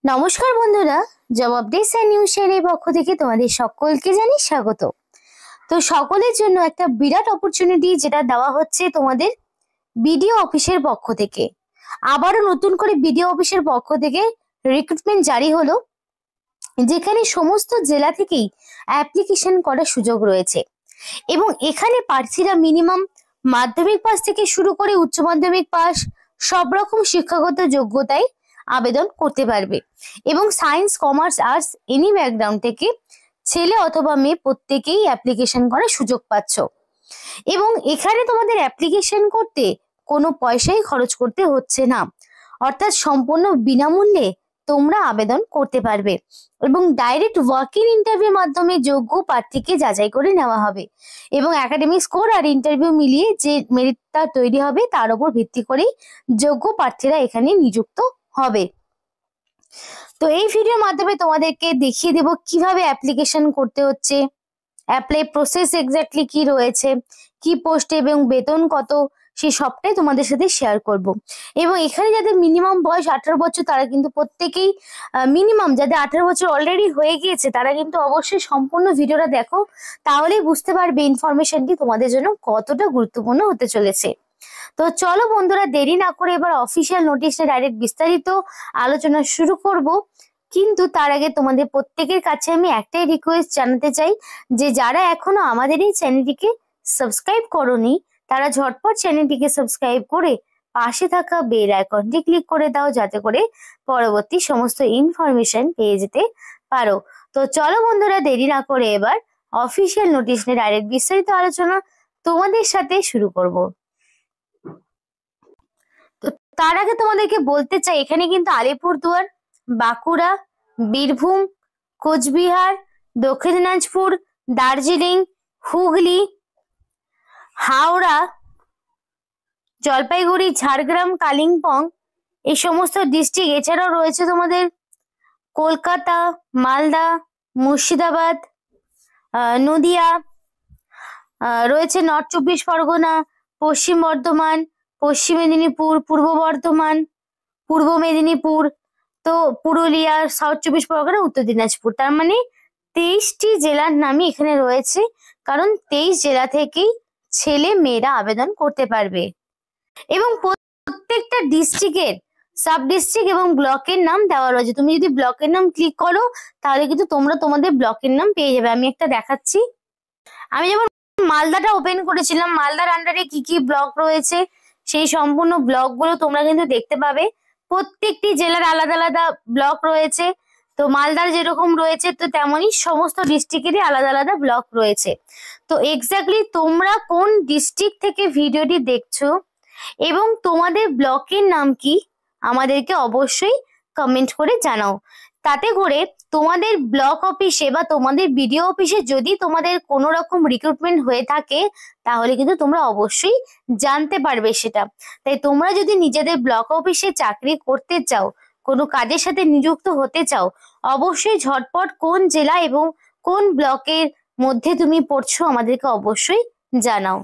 নমস্কার বন্ধুরা, job updates and news চ্যানেলের পক্ষ থেকে তোমাদের সকলকে জানাই স্বাগত। তো সকলের জন্য একটা বিরাট অপরচুনিটি যেটা দেওয়া হচ্ছে তোমাদের বিডিও অফিসের পক্ষ থেকে। আবারও নতুন করে বিডিও অফিসের পক্ষ থেকে রিক্রুটমেন্ট জারি হলো, যেখানে সমস্ত জেলা থেকেই অ্যাপ্লিকেশন করার সুযোগ রয়েছে এবং এখানে প্রার্থীরা মিনিমাম মাধ্যমিক পাস থেকে শুরু করে উচ্চ মাধ্যমিক পাস সব রকম শিক্ষাগত যোগ্যতায় আবেদন করতে পারবে এবং science, commerce, arts any background থেকে ছেলে অথবা মেয়ে প্রত্যেকেই অ্যাপ্লিকেশন করার সুযোগ পাচ্ছ এবং এখানে তোমাদের অ্যাপ্লিকেশন করতে কোনো পয়সাই খরচ করতে হচ্ছে না, অর্থাৎ সম্পূর্ণ বিনামূল্যে তোমরা আবেদন করতে পারবে এবং ডাইরেক্ট ওয়াক-ইন ইন্টারভিউর মাধ্যমে যোগ্য প্রার্থীকে যাচাই করে নেওয়া হবে এবং একাডেমিক স্কোর আর ইন্টারভিউ মিলিয়ে যে মেরিটটা তৈরি হবে তার উপর ভিত্তি করেই যোগ্য প্রার্থীরা এখানে নিযুক্ত হবে। তো এই ভিডিওর মাধ্যমে তোমাদেরকে দেখিয়ে দেব কিভাবে অ্যাপ্লিকেশন করতে হচ্ছে, অ্যাপ্লাই প্রসেস এক্স্যাক্টলি কি রয়েছে, কি পোস্ট এবং বেতন কত, সেই সবটাই তোমাদের সাথে শেয়ার করব। এবং এখানে যাদের মিনিমাম বয়স 18 বছর তারা কিন্তু প্রত্যেকেই মিনিমাম, যাদের 18 বছর অলরেডি হয়ে গিয়েছে তারা কিন্তু অবশ্যই সম্পূর্ণ ভিডিওটা দেখো, তাহলেই বুঝতে পারবে ইনফরমেশনটি তোমাদের জন্য কতটা গুরুত্বপূর্ণ হতে চলেছে। তো চলো বন্ধুরা, দেরি না করে এবার অফিসিয়াল নোটিশে ডাইরেক্ট বিস্তারিত আলোচনা শুরু করব। কিন্তু তার আগে তোমাদের প্রত্যেকের কাছে আমি একটাই রিকোয়েস্ট জানাতে চাই যে যারা এখনো আমাদের এই চ্যানেলটিকে সাবস্ক্রাইব করোনি তারা ঝটপট চ্যানেলটিকে সাবস্ক্রাইব করে পাশে থাকা বেল আইকনটি ক্লিক করে দাও, যাতে করে পরবর্তী সমস্ত ইনফরমেশন পেয়ে যেতে পারো। তো চলো বন্ধুরা, দেরি না করে এবার অফিসিয়াল নোটিশ নিয়ে ডাইরেক্ট বিস্তারিত আলোচনা তোমাদের সাথে শুরু করব। তো তার আগে তোমাদেরকে বলতে চাই, এখানে কিন্তু আলিপুরদুয়ার, বাঁকুড়া, বীরভূম, কোচবিহার, দক্ষিণ দিনাজপুর, দার্জিলিং, হুগলি, হাওড়া, জলপাইগুড়ি, ঝাড়গ্রাম, কালিম্পং এই সমস্ত ডিস্ট্রিক্ট, এছাড়াও রয়েছে তোমাদের কলকাতা, মালদা, মুর্শিদাবাদ, নদিয়া, রয়েছে নর্থ 24 পরগনা, পশ্চিম বর্ধমান, পশ্চিম মেদিনীপুর, পূর্ব বর্ধমান, পূর্ব মেদিনীপুর, তো পুরুলিয়া, সাউথ 24 পরগনা, উত্তর দিনাজপুর। তার মানে 23টি জেলার নামই এখানে রয়েছে, কারণ 23 জেলা থেকেই ছেলে মেয়েরা আবেদন করতে পারবে এবং প্রত্যেকটা ডিস্ট্রিক্টের সাব ডিস্ট্রিক্ট এবং ব্লকের নাম দেওয়া রয়েছে। তুমি যদি ব্লকের নাম ক্লিক করো তাহলে কিন্তু তোমরা তোমাদের ব্লকের নাম পেয়ে যাবে। আমি একটা দেখাচ্ছি। আমি যেমন মালদাটা ওপেন করেছিলাম, মালদার আন্ডারে কি কি ব্লক রয়েছে সেই সম্পূর্ণ ব্লকগুলো তোমরা কিন্তু দেখতে পাবে। প্রত্যেকটি জেলার আলাদা আলাদা ব্লক রয়েছে, তো মালদার যেরকম রয়েছে তো তেমনই সমস্ত ডিস্ট্রিক্টেরই আলাদা আলাদা ব্লক রয়েছে। তো এক্স্যাক্টলি তোমরা কোন ডিস্ট্রিক্ট থেকে ভিডিওটি দেখছো এবং তোমাদের ব্লকের নাম কি আমাদেরকে অবশ্যই কমেন্ট করে জানাও। তাতে করে তোমাদের ব্লক অফিসে বা তোমাদের বিডিও অফিসে যদি তোমাদের কোনো রকম রিক্রুটমেন্ট হয়ে থাকে তাহলে কিন্তু তোমরা অবশ্যই জানতে পারবে সেটা। তাই তোমরা যদি নিজেদের ব্লক অফিসে চাকরি করতে চাও, কোনো কাজের সাথে নিযুক্ত হতে চাও, অবশ্যই ঝটপট কোন জেলা এবং কোন ব্লকের মধ্যে তুমি পড়ছো আমাদেরকে অবশ্যই জানাও।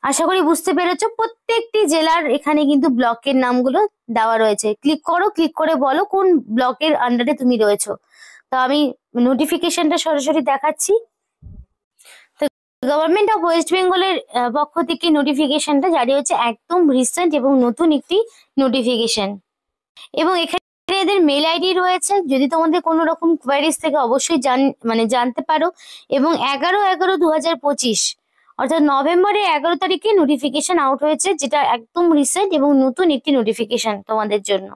আশা করি বুঝতে পেরেছো। প্রত্যেকটি জেলার এখানে কিন্তু ব্লকের নামগুলো দেওয়া রয়েছে। ক্লিক করো, ক্লিক করে বলো কোন ব্লকের আন্ডারে তুমি রয়েছো। তো আমি নোটিফিকেশনটা সরাসরি দেখাচ্ছি। তো গভর্নমেন্ট অফ ওয়েস্ট বেঙ্গলের পক্ষ থেকে নোটিফিকেশনটা জারি হচ্ছে, একদম রিসেন্ট এবং নতুন একটি নোটিফিকেশন। এবং এখানে এদের মেল আইডি রয়েছে, যদি তোমাদের কোনো রকম কোয়ারিজ থেকে অবশ্যই জানতে পারো। এবং 11/11/2025 অর্থাৎ নভেম্বরের 11 তারিখে নোটিফিকেশন আউট হয়েছে, যেটা একদম রিসেন্ট এবং নতুন একটি নোটিফিকেশন তোমাদের জন্য।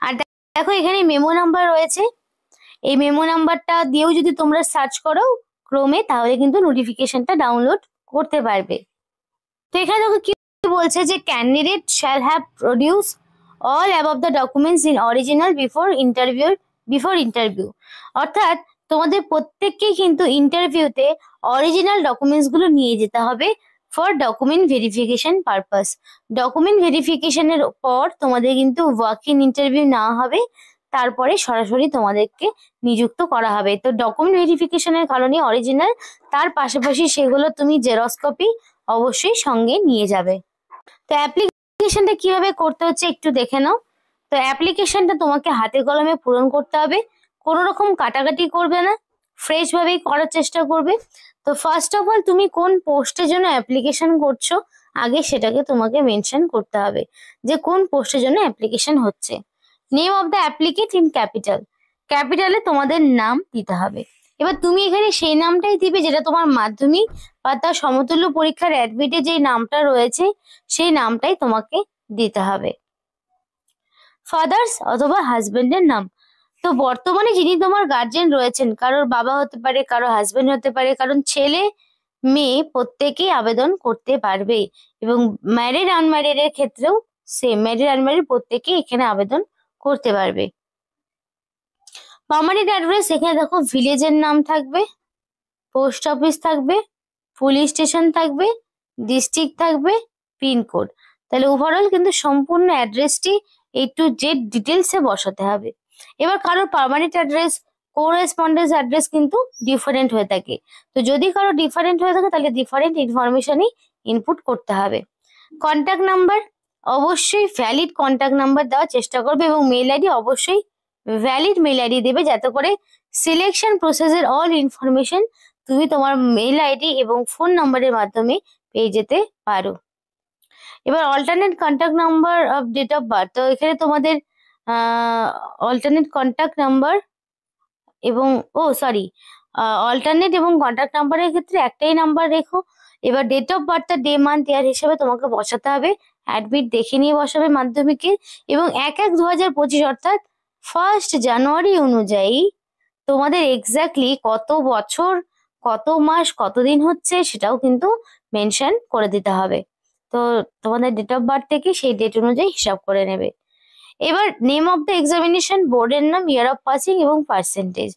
আর দেখো এখানে মেমো নাম্বার রয়েছে, এই মেমো নাম্বারটা দিয়েও যদি তোমরা সার্চ করো ক্রোমে তাহলে কিন্তু নোটিফিকেশনটা ডাউনলোড করতে পারবে। তো এখানে দেখো কি বলছে যে candidate shall have produce all above the documents in original before interview। অর্থাৎ তোমাদের প্রত্যেককেই কিন্তু ইন্টারভিউতে অরিজিনাল ডকুমেন্টস গুলো নিয়ে যেতে হবে for document verification purpose. Document ভেরিফিকেশনের পর তোমাদের কিন্তু ওয়াক-ইন ইন্টারভিউ নেওয়া হবে, তারপরে সরাসরি তোমাদেরকে নিযুক্ত করা হবে। তো ডকুমেন্ট ভেরিফিকেশনের কারণে অরিজিনাল, তার পাশাপাশি সেগুলো তুমি জেরক্স কপি অবশ্যই সঙ্গে নিয়ে যাবে। তো অ্যাপ্লিকেশনটা কিভাবে করতে হচ্ছে একটু দেখে নাও। তো অ্যাপ্লিকেশনটা তোমাকে হাতে কলমে পূরণ করতে হবে, কোনো রকম কাটাকাটি করবে না, ফ্রেশ ভাবেই করার চেষ্টা করবে। তো ফার্স্ট অফ অল তুমি কোন পোস্টের জন্য অ্যাপ্লিকেশন করছো আগে সেটাকে তোমাকে মেনশন করতে হবে যে কোন পোস্টের জন্য অ্যাপ্লিকেশন হচ্ছে। Name of the applicant in capital, ক্যাপিটালে তোমাদের নাম দিতে হবে। এবার তুমি এখানে সেই নামটাই দিবে যেটা তোমার মাধ্যমিক বা তার সমতুল্য পরীক্ষার অ্যাডমিটে যে নামটা রয়েছে সেই নামটাই তোমাকে দিতে হবে। ফাদার্স অথবা হাজবেন্ডের নাম, তো বর্তমানে যিনি তোমার গার্জেন রয়েছেন, কারোর বাবা হতে পারে, কারো হাজবেন্ড হতে পারে, কারণ ছেলে মেয়ে প্রত্যেকেই আবেদন করতে পারবে এবং ম্যারিড আনম্যারিড এর ক্ষেত্রেও সেম, ম্যারিড আনম্যারিড প্রত্যেকেই এখানে আবেদন করতে পারবে। পার্মানেন্ট অ্যাড্রেস, এখানে দেখো ভিলেজের নাম থাকবে, পোস্ট অফিস থাকবে, পুলিশ স্টেশন থাকবে, ডিস্ট্রিক্ট থাকবে, পিনকোড। তাহলে ওভারঅল কিন্তু সম্পূর্ণ অ্যাড্রেসটি A to Z ডিটেলসে বসাতে হবে। এবার কারোর পার্মানেন্ট অ্যাড্রেস, কোরেসপন্ডেন্স অ্যাড্রেস কিন্তু ডিফারেন্ট হয়ে থাকে, তো যদি কারো ডিফারেন্ট হয়ে থাকে তাহলে ডিফারেন্ট ইনফরমেশনই ইনপুট করতে হবে। কন্ট্যাক্ট নাম্বার, অবশ্যই ভ্যালিড কন্ট্যাক্ট নাম্বার দেওয়ার চেষ্টা করবে এবং মেল আইডি অবশ্যই ভ্যালিড মেল আইডি দেবে, যাতে করে সিলেকশন প্রসেসের অল ইনফরমেশন তুমি তোমার মেল আইডি এবং ফোন নাম্বারের মাধ্যমে পেয়ে যেতে পারো। এবার alternate contact number of date of birth, তো এখানে তোমাদের অল্টারনেট কন্ট্যাক্ট নাম্বার এবং অল্টারনেট এবং কন্ট্যাক্ট নাম্বারের ক্ষেত্রে একটাই নাম্বার রেখো। এবার ডেট অফ বার্থটা ডে মান্থ ইয়ার হিসেবে তোমাকে বসাতে হবে, অ্যাডমিট দেখে নিয়ে বসাবে মাধ্যমিকে, এবং 1/1/2025 অর্থাৎ 1 জানুয়ারি অনুযায়ী তোমাদের এক্স্যাক্টলি কত বছর, কত মাস, কতদিন হচ্ছে সেটাও কিন্তু মেনশন করে দিতে হবে। তো তোমাদের ডেট অফ বার্থ থেকে সেই ডেট অনুযায়ী হিসাব করে নেবে। এবার নেম অফ দ্য এক্সামিনেশন, বোর্ডের নাম, ইয়ার অফ পাসিং এবং পার্সেন্টেজ।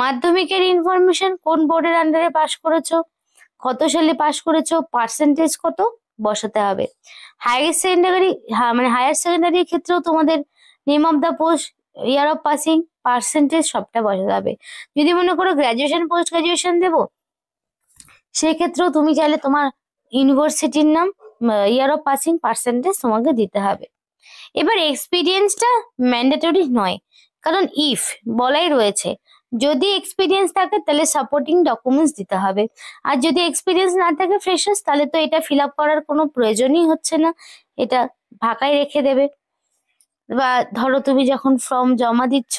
মাধ্যমিকের ইনফরমেশন, কোন বোর্ডের আন্ডারে পাস করেছো, কত সালে পাস করেছো, পার্সেন্টেজ কত বসাতে হবে। হায়ার সেকেন্ডারি, মানে হায়ার সেকেন্ডারির ক্ষেত্রেও তোমাদের name of the post, year of passing, percentage সবটা বসাতে হবে। যদি মনে করো গ্রাজুয়েশন পোস্ট গ্রাজুয়েশন দেবো, সেক্ষেত্রেও তুমি চাইলে তোমার ইউনিভার্সিটির নাম, ইয়ার অফ পাসিং, পার্সেন্টেজ তোমাকে দিতে হবে। এবার এক্সপিরিয়েন্সটা ম্যান্ডেটরি নয়, কারণ ইফ বলাই রয়েছে যদি এক্সপিরিয়েন্স থাকে তাহলে সাপোর্টিং ডকুমেন্টস দিতে হবে, আর যদি এক্সপিরিয়েন্স না থাকে ফ্রেশার্স, তাহলে তো এটা ফিল আপ করার কোনো প্রয়োজনই হচ্ছে না, এটা ফাঁকাই রেখে দেবে। বা ধরো তুমি যখন ফর্ম জমা দিচ্ছ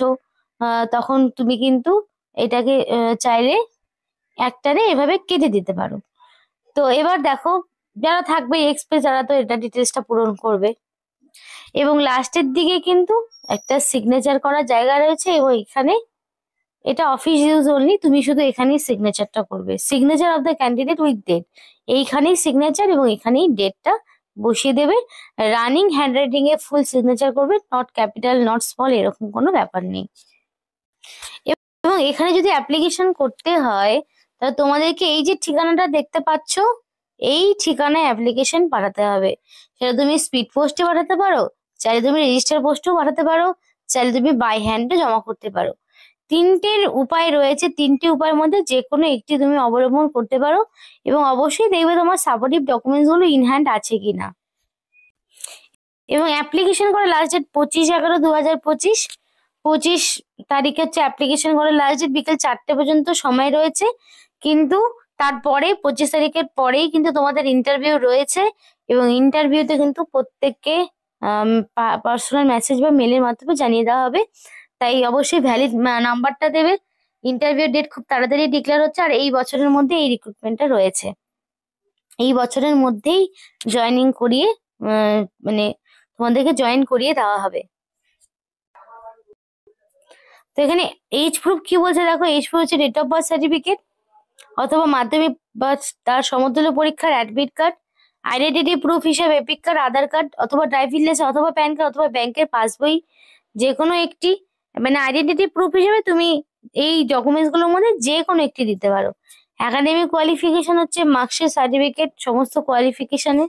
তখন তুমি কিন্তু এটাকে চাইলে একটারে এভাবে কেটে দিতে পারো। তো এবার দেখো যারা থাকবে এক্সপ্রেস, যারা তো এটা ডিটেলসটা পূরণ করবে, এবং লাস্টের দিকে কিন্তু একটা সিগনেচার করার জায়গা রয়েছে এবং এখানে এটা অফিস ইউজ অনলি, তুমি শুধু এখানেই সিগনেচারটা করবে, signature of the candidate with date, এইখানেই সিগনেচার এবং এখানেই ডেটটা বসিয়ে দেবে। রানিং হ্যান্ড রাইটিং এ ফুল সিগনেচার করবে, নট ক্যাপিটাল নট স্মল এরকম কোনো ব্যাপার নেই। এবং এখানে যদি অ্যাপ্লিকেশন করতে হয় তাহলে তোমাদেরকে এই যে ঠিকানাটা দেখতে পাচ্ছ এই ঠিকানায় অ্যাপ্লিকেশন পাঠাতে হবে। সেটা তুমি স্পিড পোস্টে পাঠাতে পারো, চাইলে তুমি রেজিস্টার পোস্টেও পাঠাতে পারো, চাইলে তুমি বাই হ্যান্ডে জমা করতে পারো। তিনটের উপায় রয়েছে, তিনটে উপায়ের মধ্যে যে কোনো একটি তুমি অবলম্বন করতে পারো এবং অবশ্যই দেখবে তোমার সাপোর্টিভ ডকুমেন্টস গুলো ইন হ্যান্ড আছে কিনা। এবং অ্যাপ্লিকেশন করার লাস্ট ডেট 25/11/2025, 25 তারিখে হচ্ছে অ্যাপ্লিকেশন করার লাস্ট ডেট, বিকেল 4টে পর্যন্ত সময় রয়েছে। কিন্তু তারপরে 25 তারিখের পরেই কিন্তু তোমাদের ইন্টারভিউ রয়েছে এবং ইন্টারভিউতে কিন্তু প্রত্যেককে পার্সোনাল মেসেজ বা মেলের মাধ্যমে জানিয়ে দেওয়া হবে, তাই অবশ্যই ভ্যালিড নাম্বারটা দেবে। ইন্টারভিউ ডেট খুব তাড়াতাড়ি ডিক্লেয়ার হচ্ছে, আর এই বছরের মধ্যে এই রিক্রুটমেন্টটা রয়েছে, এই বছরের মধ্যেই জয়েনিং করিয়ে মানে তোমাদেরকে জয়েন করিয়ে দেওয়া হবে। তো এখানে এজ প্রুফ কি বলছে দেখো, এজ প্রুফ হচ্ছে ডেট অফ বার্থ সার্টিফিকেট অথবা মাধ্যমিক বা তার সমতুল্য পরীক্ষার অ্যাডমিট কার্ড, আইডেন্টিটি প্রুফ হিসেবে এপিক কার্ড, আধার কার্ড অথবা ড্রাইভিং লাইসেন্স অথবা প্যান কার্ড অথবা ব্যাংকের পাসবই, যে কোনো একটি, মানে আইডেন্টিটি প্রুফ হিসেবে তুমি এই ডকুমেন্টস গুলোর মধ্যে যে কোনো একটি দিতে পারো। একাডেমিক কোয়ালিফিকেশন হচ্ছে মার্কশিট, সার্টিফিকেট, সমস্ত কোয়ালিফিকেশনের।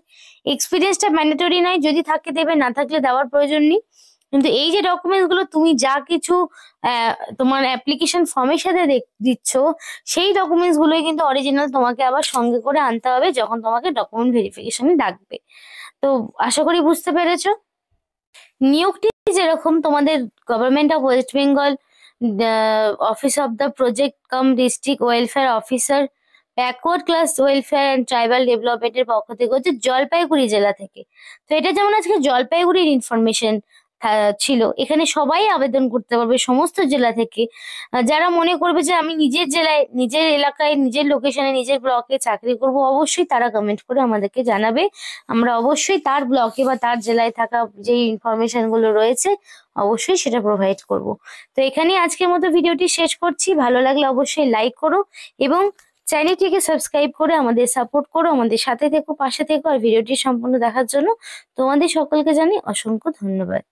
এক্সপিরিয়েন্সটা ম্যান্ডেটরি নয়, যদি থাকে দেবে, না থাকলে দেওয়ার প্রয়োজন নেই। কিন্তু এই যে ডকুমেন্টস গুলো তুমি যা কিছু তোমার অ্যাপ্লিকেশন ফর্মের সাথে দিচ্ছ সেই ডকুমেন্টস গুলোই কিন্তু অরিজিনাল তোমাকে আবার সঙ্গে করে আনতে হবে যখন তোমাকে ডকুমেন্ট ভেরিফিকেশনে ডাকবে। তো আশা করি বুঝতে পেরেছো। নিয়োগটি যেরকম তোমাদের government of West Bengal office of the project come district welfare officer backward class welfare and tribal ডেভেলপমেন্টের পক্ষ থেকে হচ্ছে জলপাইগুড়ি জেলা থেকে। তো এটা যেমন আজকে জলপাইগুড়ির ইনফরমেশন ছিল, এখানে সবাই আবেদন করতে পারবে সমস্ত জেলা থেকে। যারা মনে করবে যে আমি নিজের জেলায়, নিজের এলাকায়, নিজের লোকেশনে, নিজের ব্লকে চাকরি করব, অবশ্যই তারা কমেন্ট করে আমাদেরকে জানাবে। আমরা অবশ্যই তার ব্লকে বা তার জেলায় থাকা যে ইনফরমেশন গুলো রয়েছে অবশ্যই সেটা প্রোভাইড করব। তো এখানেই আজকের মতো ভিডিওটি শেষ করছি। ভালো লাগলে অবশ্যই লাইক করো এবং চ্যানেলটিকে সাবস্ক্রাইব করে আমাদের সাপোর্ট করো, আমাদের সাথে থেকো, পাশে থেকো। আর ভিডিওটি সম্পূর্ণ দেখার জন্য তোমাদের সকলকে জানাই অসংখ্য ধন্যবাদ।